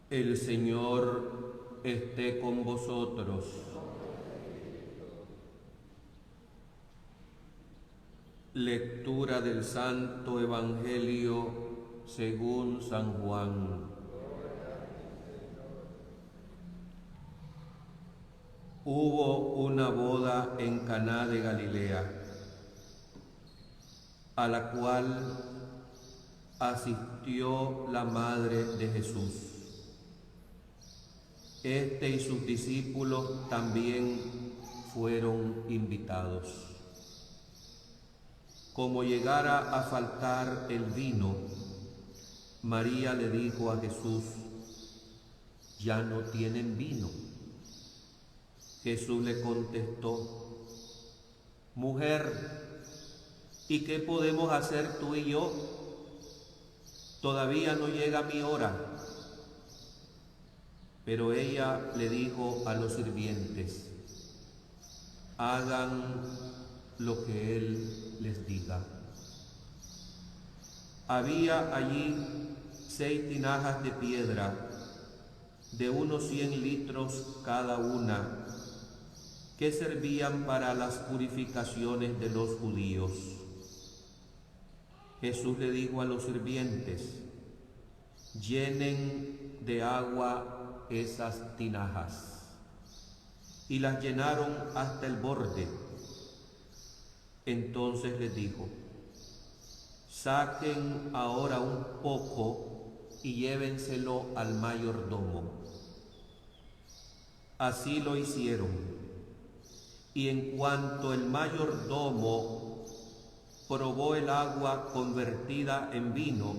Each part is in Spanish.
El Señor esté con vosotros. Lectura del Santo Evangelio según San Juan. Hubo una boda en Caná de Galilea, a la cual asistió la madre de Jesús. Este y sus discípulos también fueron invitados. Como llegara a faltar el vino, María le dijo a Jesús: «Ya no tienen vino». Jesús le contestó: «Mujer, ¿y qué podemos hacer tú y yo? Todavía no llega mi hora». Pero ella le dijo a los sirvientes: «Hagan lo que él les diga». Había allí 6 tinajas de piedra, de unos 100 litros cada una, que servían para las purificaciones de los judíos. Jesús le dijo a los sirvientes: «Llenen de agua esas tinajas». Y las llenaron hasta el borde. Entonces les dijo: «Saquen ahora un poco y llévenselo al mayordomo». Así lo hicieron, y en cuanto el mayordomo probó el agua convertida en vino,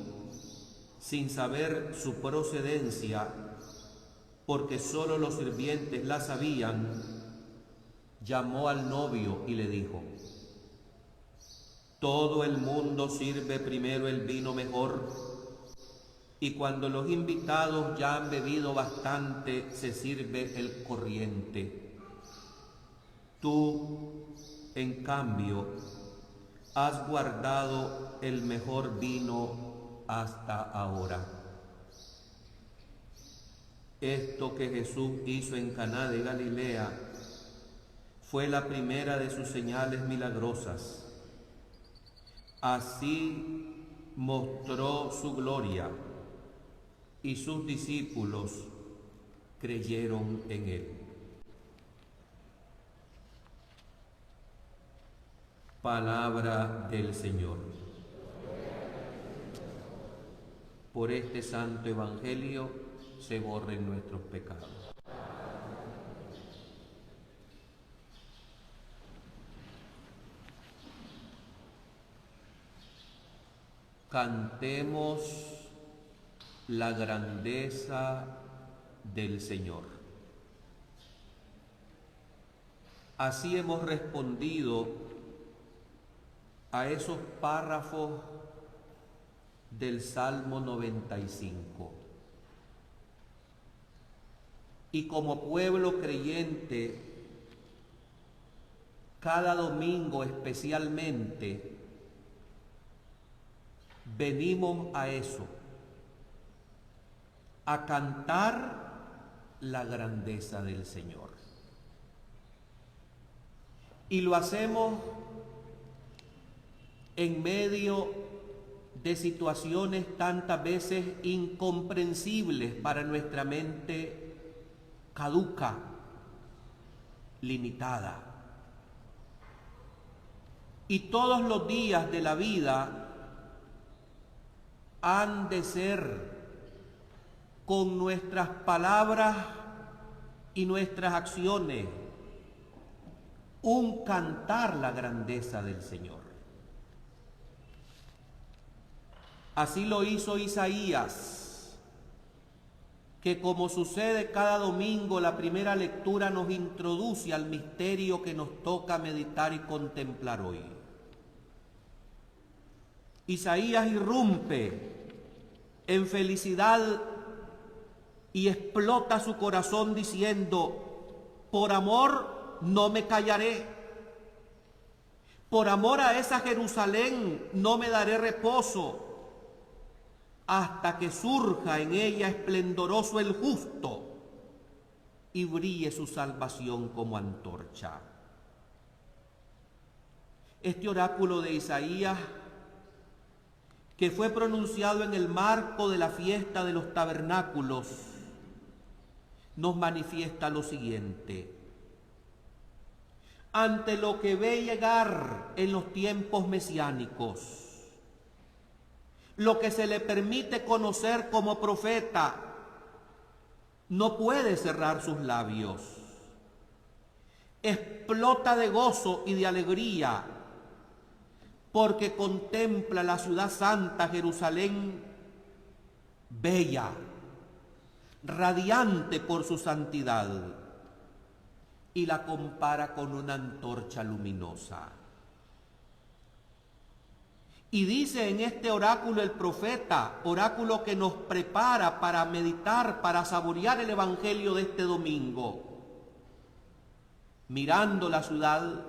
sin saber su procedencia, porque solo los sirvientes la sabían, llamó al novio y le dijo: «Todo el mundo sirve primero el vino mejor, y cuando los invitados ya han bebido bastante, se sirve el corriente. Tú, en cambio, has guardado el mejor vino hasta ahora». Esto que Jesús hizo en Caná de Galilea fue la primera de sus señales milagrosas. Así mostró su gloria, y sus discípulos creyeron en él. Palabra del Señor. Por este santo evangelio se borren nuestros pecados. Cantemos la grandeza del Señor. Así hemos respondido a esos párrafos del Salmo 95. Y como pueblo creyente, cada domingo especialmente, venimos a eso, a cantar la grandeza del Señor. Y lo hacemos en medio de situaciones tantas veces incomprensibles para nuestra mente caduca, limitada. Y todos los días de la vida han de ser, con nuestras palabras y nuestras acciones, un cantar la grandeza del Señor. Así lo hizo Isaías, que, como sucede cada domingo, la primera lectura nos introduce al misterio que nos toca meditar y contemplar hoy. Isaías irrumpe en felicidad y explota su corazón diciendo: «Por amor no me callaré, por amor a esa Jerusalén no me daré reposo, hasta que surja en ella esplendoroso el justo y brille su salvación como antorcha. Este oráculo de Isaías, que fue pronunciado en el marco de la fiesta de los tabernáculos, nos manifiesta lo siguiente: ante lo que ve llegar en los tiempos mesiánicos, lo que se le permite conocer como profeta, no puede cerrar sus labios. Explota de gozo y de alegría, porque contempla la ciudad santa, Jerusalén, bella, radiante por su santidad, y la compara con una antorcha luminosa. Y dice en este oráculo el profeta, oráculo que nos prepara para meditar, para saborear el evangelio de este domingo: mirando la ciudad,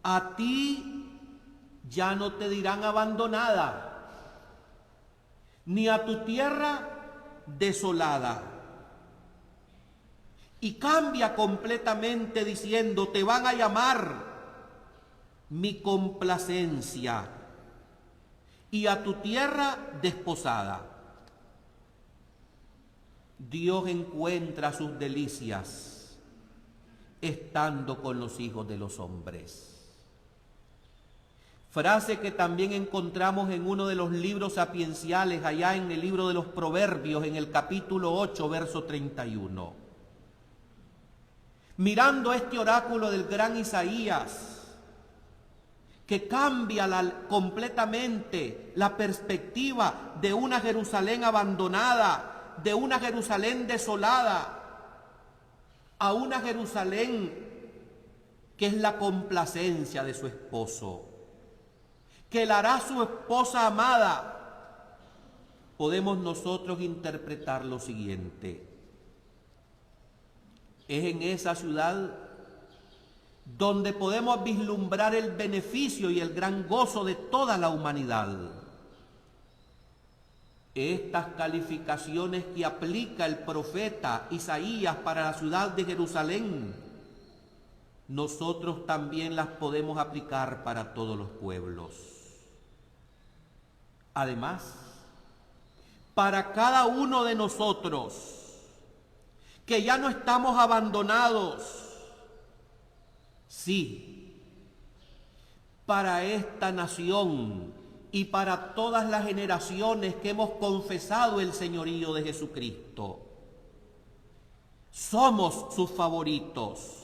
a ti ya no te dirán abandonada, ni a tu tierra desolada. Y cambia completamente diciendo: te van a llamar mi complacencia, y a tu tierra desposada. Dios encuentra sus delicias estando con los hijos de los hombres. Frase que también encontramos en uno de los libros sapienciales, allá en el libro de los Proverbios, en el capítulo 8, verso 31. Mirando este oráculo del gran Isaías, que cambia completamente la perspectiva de una Jerusalén abandonada, de una Jerusalén desolada, a una Jerusalén que es la complacencia de su esposo, que la hará su esposa amada. Podemos nosotros interpretar lo siguiente: es en esa ciudad donde podemos vislumbrar el beneficio y el gran gozo de toda la humanidad. Estas calificaciones que aplica el profeta Isaías para la ciudad de Jerusalén, nosotros también las podemos aplicar para todos los pueblos. Además, para cada uno de nosotros, que ya no estamos abandonados, sí, para esta nación y para todas las generaciones que hemos confesado el señorío de Jesucristo, somos sus favoritos.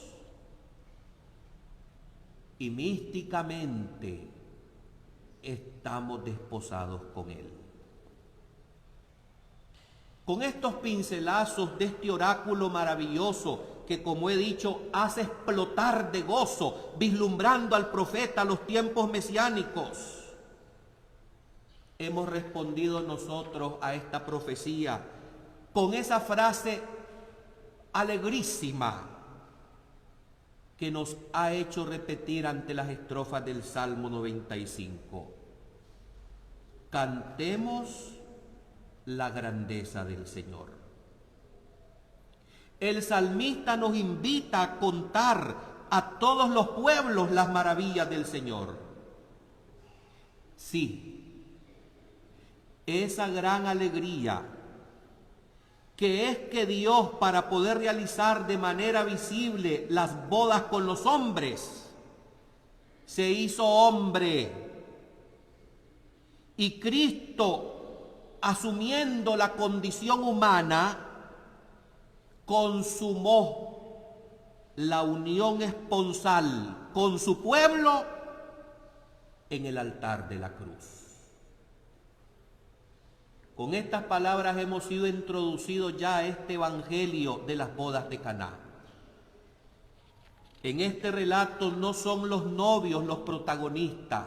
Y místicamente estamos desposados con Él. Con estos pincelazos de este oráculo maravilloso, que como he dicho, hace explotar de gozo, vislumbrando al profeta los tiempos mesiánicos, hemos respondido nosotros a esta profecía con esa frase alegrísima que nos ha hecho repetir ante las estrofas del Salmo 95. Cantemos la grandeza del Señor. El salmista nos invita a contar a todos los pueblos las maravillas del Señor. Sí, esa gran alegría que es que Dios, para poder realizar de manera visible las bodas con los hombres, se hizo hombre, y Cristo, asumiendo la condición humana, consumó la unión esponsal con su pueblo en el altar de la cruz. Con estas palabras hemos sido introducidos ya a este evangelio de las bodas de Caná. En este relato no son los novios los protagonistas.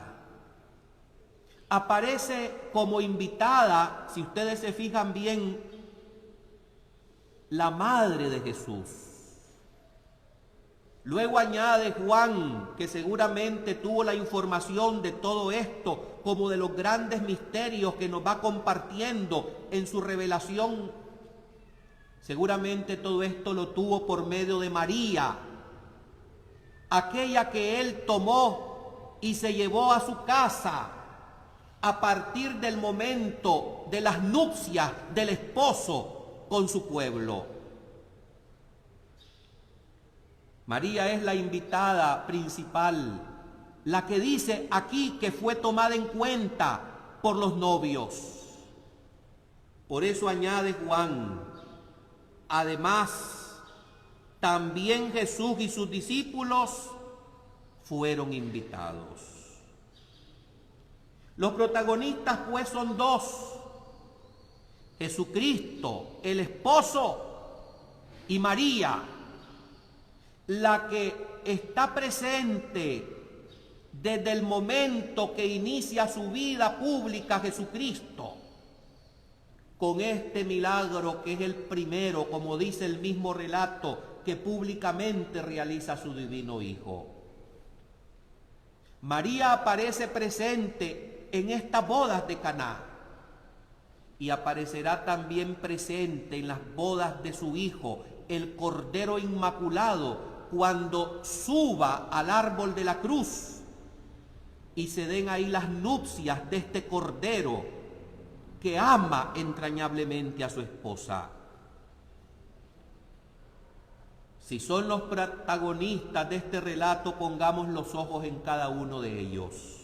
Aparece como invitada, si ustedes se fijan bien, la madre de Jesús. Luego añade Juan, que seguramente tuvo la información de todo esto, como de los grandes misterios que nos va compartiendo en su revelación. Seguramente todo esto lo tuvo por medio de María, aquella que él tomó y se llevó a su casa a partir del momento de las nupcias del esposo con su pueblo. María es la invitada principal, la que dice aquí que fue tomada en cuenta por los novios. Por eso añade Juan, además, también Jesús y sus discípulos fueron invitados. Los protagonistas pues son dos: Jesucristo, el esposo, y María, la que está presente desde el momento que inicia su vida pública Jesucristo, con este milagro que es el primero, como dice el mismo relato, que públicamente realiza su divino Hijo. María aparece presente en estas bodas de Caná y aparecerá también presente en las bodas de su Hijo, el Cordero Inmaculado, cuando suba al árbol de la cruz y se den ahí las nupcias de este Cordero que ama entrañablemente a su esposa. Si son los protagonistas de este relato, pongamos los ojos en cada uno de ellos.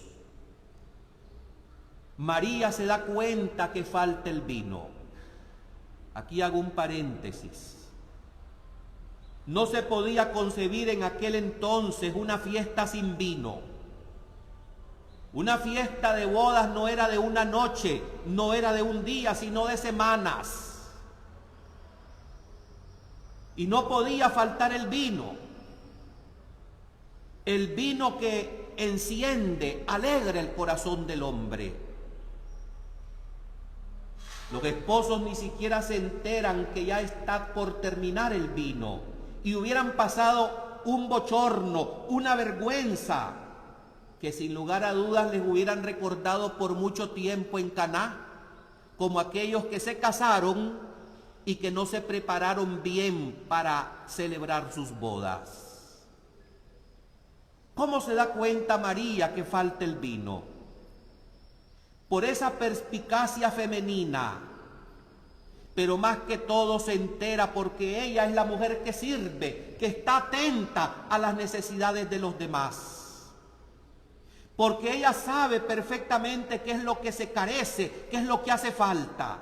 María se da cuenta que falta el vino. Aquí hago un paréntesis. No se podía concebir en aquel entonces una fiesta sin vino. Una fiesta de bodas no era de una noche, no era de un día, sino de semanas. Y no podía faltar el vino que enciende, alegra el corazón del hombre. Los esposos ni siquiera se enteran que ya está por terminar el vino y hubieran pasado un bochorno, una vergüenza, que sin lugar a dudas les hubieran recordado por mucho tiempo en Caná, como aquellos que se casaron y que no se prepararon bien para celebrar sus bodas. ¿Cómo se da cuenta María que falta el vino? Por esa perspicacia femenina, pero más que todo se entera porque ella es la mujer que sirve, que está atenta a las necesidades de los demás. Porque ella sabe perfectamente qué es lo que se carece, qué es lo que hace falta.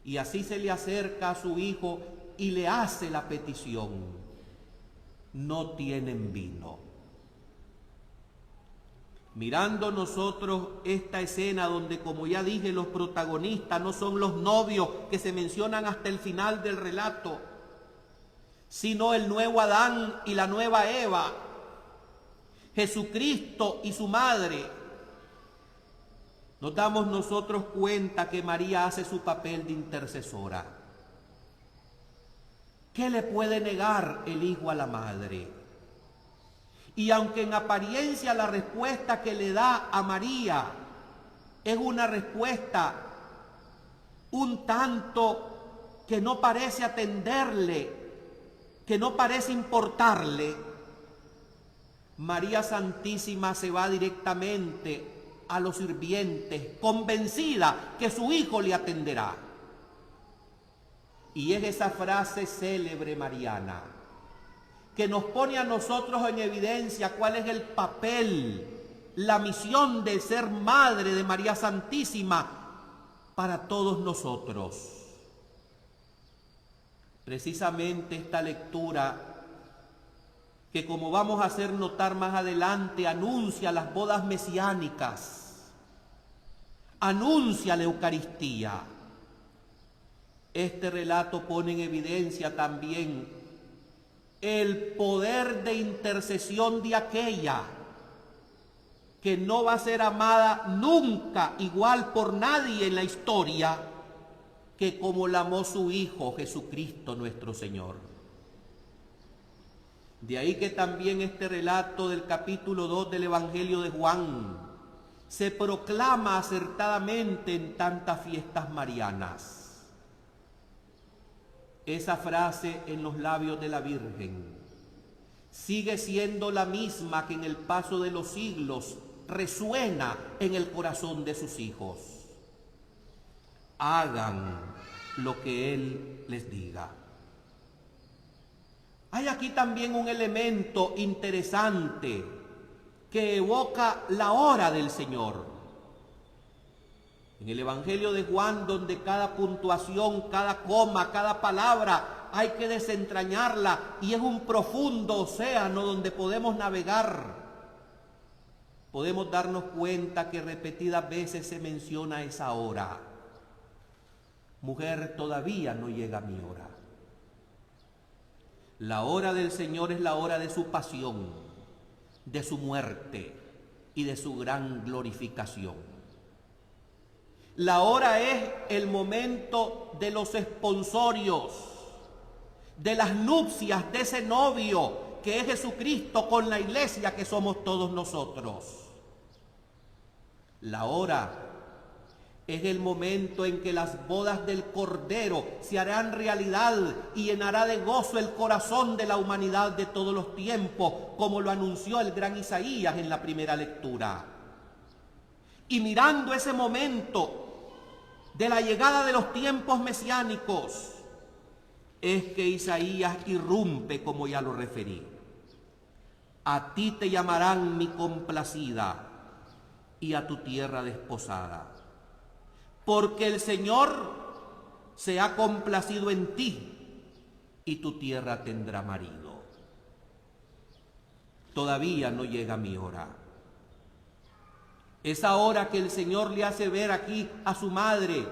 Y así se le acerca a su hijo y le hace la petición: no tienen vino. Mirando nosotros esta escena donde, como ya dije, los protagonistas no son los novios que se mencionan hasta el final del relato, sino el nuevo Adán y la nueva Eva, Jesucristo y su madre, nos damos nosotros cuenta que María hace su papel de intercesora. ¿Qué le puede negar el hijo a la madre? Y aunque en apariencia la respuesta que le da a María es una respuesta un tanto que no parece atenderle, que no parece importarle, María Santísima se va directamente a los sirvientes, convencida que su hijo le atenderá. Y es esa frase célebre mariana que nos pone a nosotros en evidencia cuál es el papel, la misión de ser madre de María Santísima para todos nosotros. Precisamente esta lectura, que como vamos a hacer notar más adelante, anuncia las bodas mesiánicas, anuncia la Eucaristía. Este relato pone en evidencia también el poder de intercesión de aquella que no va a ser amada nunca igual por nadie en la historia que como la amó su Hijo Jesucristo nuestro Señor. De ahí que también este relato del capítulo 2 del Evangelio de Juan se proclama acertadamente en tantas fiestas marianas. Esa frase en los labios de la Virgen sigue siendo la misma que en el paso de los siglos resuena en el corazón de sus hijos. Hagan lo que Él les diga. Hay aquí también un elemento interesante que evoca la hora del Señor. En el Evangelio de Juan, donde cada puntuación, cada coma, cada palabra hay que desentrañarla y es un profundo océano donde podemos navegar, podemos darnos cuenta que repetidas veces se menciona esa hora. Mujer, todavía no llega mi hora. La hora del Señor es la hora de su pasión, de su muerte y de su gran glorificación. La hora es el momento de los esponsorios, de las nupcias de ese novio que es Jesucristo con la iglesia que somos todos nosotros. La hora es el momento en que las bodas del Cordero se harán realidad y llenará de gozo el corazón de la humanidad de todos los tiempos, como lo anunció el gran Isaías en la primera lectura. Y mirando ese momento de la llegada de los tiempos mesiánicos, es que Isaías irrumpe, como ya lo referí. A ti te llamarán mi complacida y a tu tierra desposada. Porque el Señor se ha complacido en ti y tu tierra tendrá marido. Todavía no llega mi hora. Esa hora que el Señor le hace ver aquí a su madre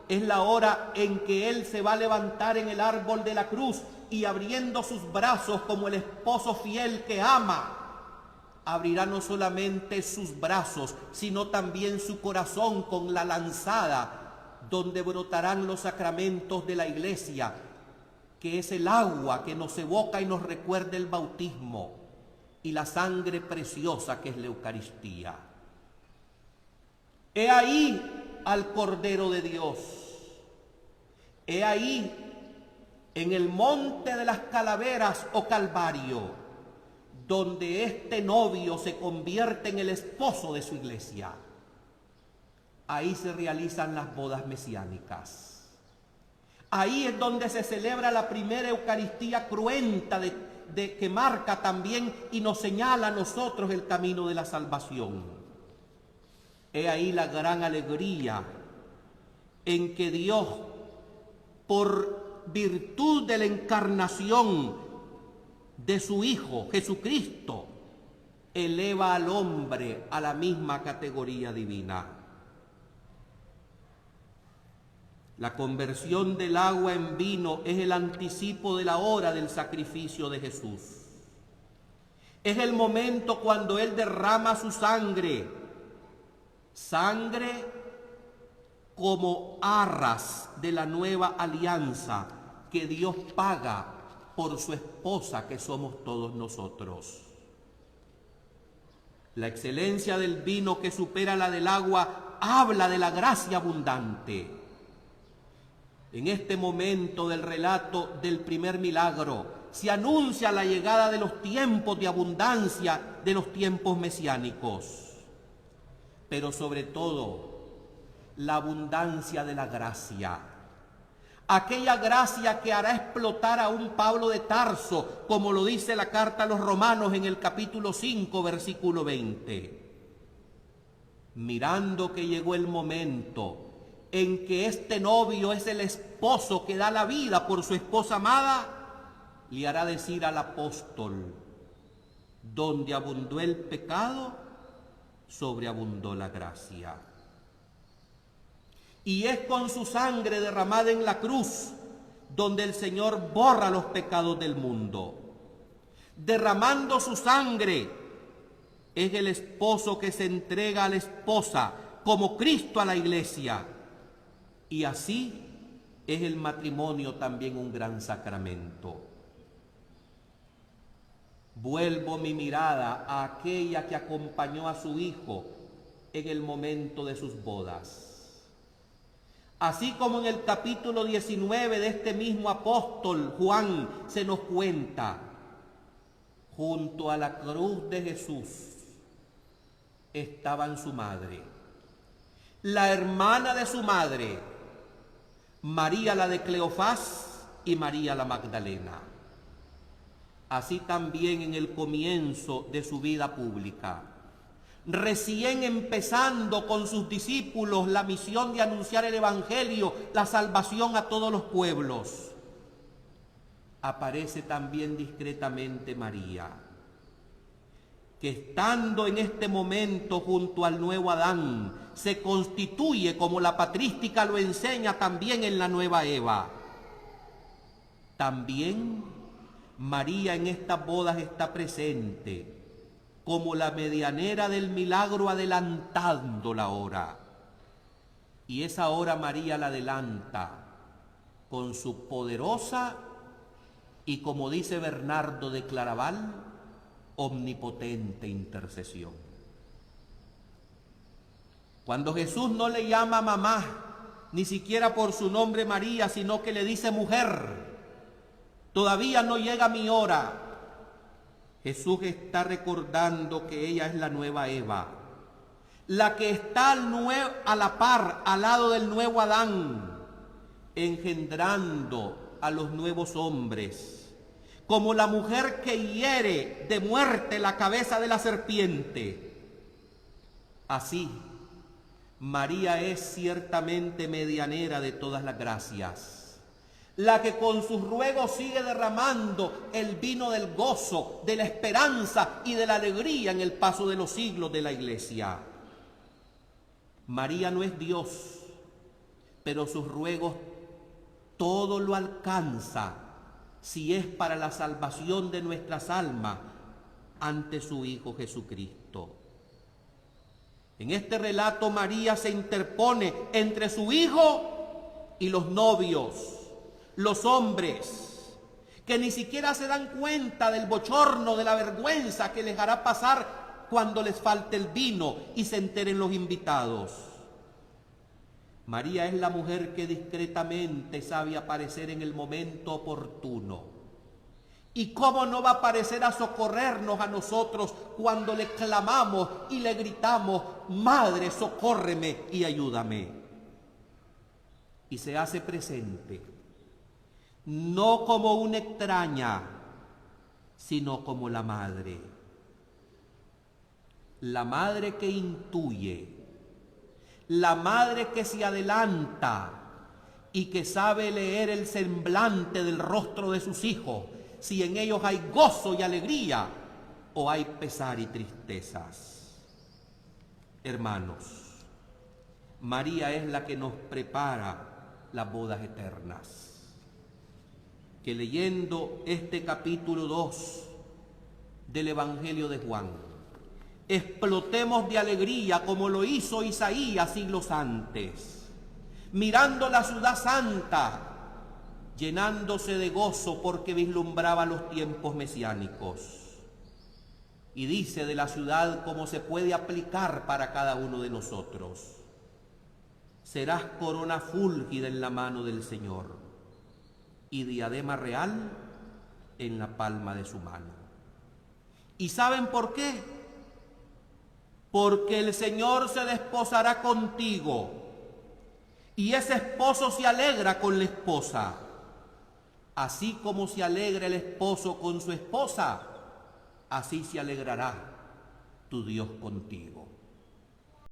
es la hora en que Él se va a levantar en el árbol de la cruz y abriendo sus brazos como el esposo fiel que ama, abrirá no solamente sus brazos, sino también su corazón con la lanzada, donde brotarán los sacramentos de la iglesia, que es el agua que nos evoca y nos recuerda el bautismo, y la sangre preciosa que es la Eucaristía. He ahí al Cordero de Dios. He ahí en el monte de las calaveras o Calvario, donde este novio se convierte en el esposo de su iglesia. Ahí se realizan las bodas mesiánicas. Ahí es donde se celebra la primera Eucaristía cruenta que marca también y nos señala a nosotros el camino de la salvación. He ahí la gran alegría en que Dios, por virtud de la encarnación de su Hijo Jesucristo, eleva al hombre a la misma categoría divina. La conversión del agua en vino es el anticipo de la hora del sacrificio de Jesús. Es el momento cuando Él derrama su sangre, sangre como arras de la nueva alianza que Dios paga por su esposa que somos todos nosotros. La excelencia del vino que supera la del agua habla de la gracia abundante. En este momento del relato del primer milagro se anuncia la llegada de los tiempos de abundancia, de los tiempos mesiánicos, pero sobre todo la abundancia de la gracia. Aquella gracia que hará explotar a un Pablo de Tarso, como lo dice la carta a los Romanos en el capítulo 5, versículo 20. Mirando que llegó el momento en que este novio es el esposo que da la vida por su esposa amada, le hará decir al apóstol: donde abundó el pecado, sobreabundó la gracia. Y es con su sangre derramada en la cruz donde el Señor borra los pecados del mundo. Derramando su sangre es el esposo que se entrega a la esposa como Cristo a la iglesia. Y así es el matrimonio también un gran sacramento. Vuelvo mi mirada a aquella que acompañó a su hijo en el momento de sus bodas. Así como en el capítulo 19 de este mismo apóstol Juan se nos cuenta, junto a la cruz de Jesús estaban su madre, la hermana de su madre, María la de Cleofás y María la Magdalena. Así también en el comienzo de su vida pública, recién empezando con sus discípulos la misión de anunciar el Evangelio, la salvación a todos los pueblos, aparece también discretamente María, que estando en este momento junto al nuevo Adán, se constituye, como la patrística lo enseña, también en la nueva Eva. También María en estas bodas está presente como la medianera del milagro, adelantando la hora. Y esa hora María la adelanta con su poderosa y, como dice Bernardo de Claraval, omnipotente intercesión. Cuando Jesús no le llama mamá, ni siquiera por su nombre María, sino que le dice mujer, todavía no llega mi hora, Jesús está recordando que ella es la nueva Eva, la que está a la par, al lado del nuevo Adán, engendrando a los nuevos hombres, como la mujer que hiere de muerte la cabeza de la serpiente. Así, María es ciertamente medianera de todas las gracias, la que con sus ruegos sigue derramando el vino del gozo, de la esperanza y de la alegría en el paso de los siglos de la Iglesia. María no es Dios, pero sus ruegos todo lo alcanza si es para la salvación de nuestras almas ante su Hijo Jesucristo. En este relato María se interpone entre su Hijo y los novios, los hombres, que ni siquiera se dan cuenta del bochorno, de la vergüenza que les hará pasar cuando les falte el vino y se enteren los invitados. María es la mujer que discretamente sabe aparecer en el momento oportuno. ¿Y cómo no va a aparecer a socorrernos a nosotros cuando le clamamos y le gritamos, Madre, socórreme y ayúdame? Y se hace presente, no como una extraña, sino como la madre que intuye, la madre que se adelanta y que sabe leer el semblante del rostro de sus hijos, si en ellos hay gozo y alegría o hay pesar y tristezas. Hermanos, María es la que nos prepara las bodas eternas. Que leyendo este capítulo 2 del Evangelio de Juan, explotemos de alegría como lo hizo Isaías siglos antes, mirando la ciudad santa, llenándose de gozo porque vislumbraba los tiempos mesiánicos. Y dice de la ciudad cómo se puede aplicar para cada uno de nosotros. Serás corona fúlgida en la mano del Señor y diadema real en la palma de su mano. ¿Y saben por qué? Porque el Señor se desposará contigo y ese esposo se alegra con la esposa. Así como se alegra el esposo con su esposa, así se alegrará tu Dios contigo.